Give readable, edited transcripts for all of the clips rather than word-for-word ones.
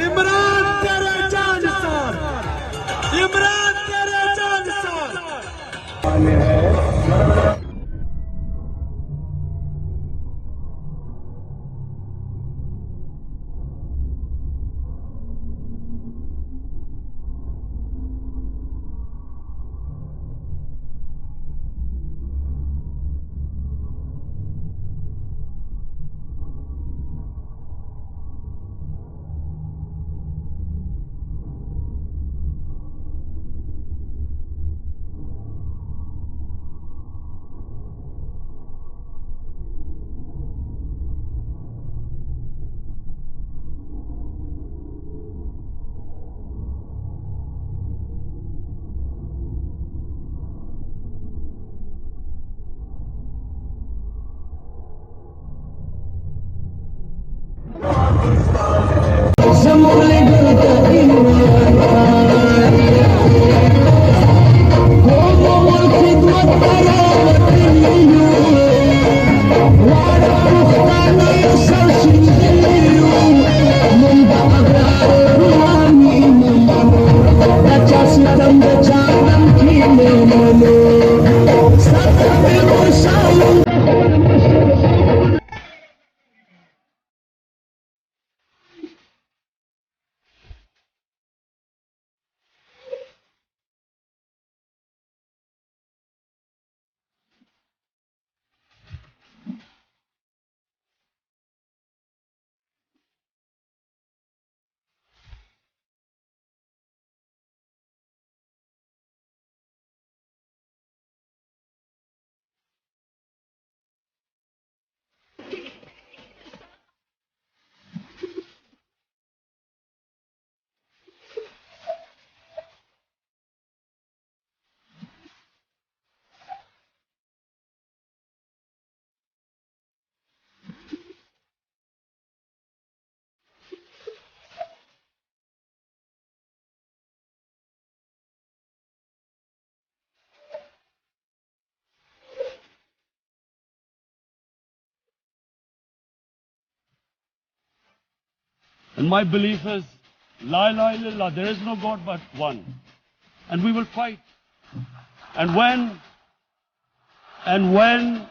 इमरान तेरे जानसार, इमरान तेरे Jansar. And my belief is, La ilaha illallah, there is no God but one. And we will fight. And when, and when,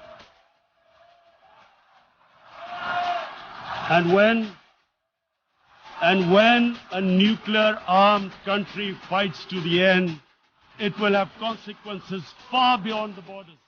and when, and when a nuclear armed country fights to the end, it will have consequences far beyond the borders.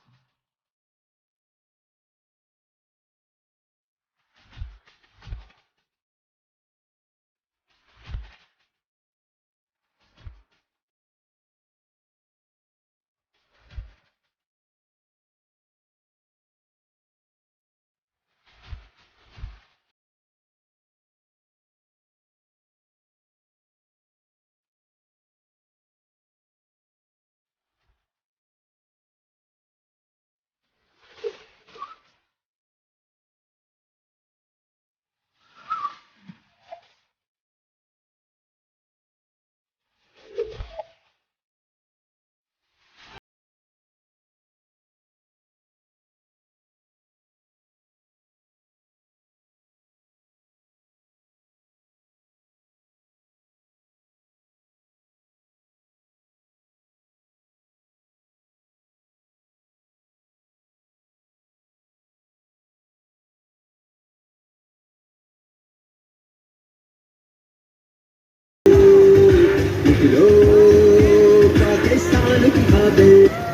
Pakistan ki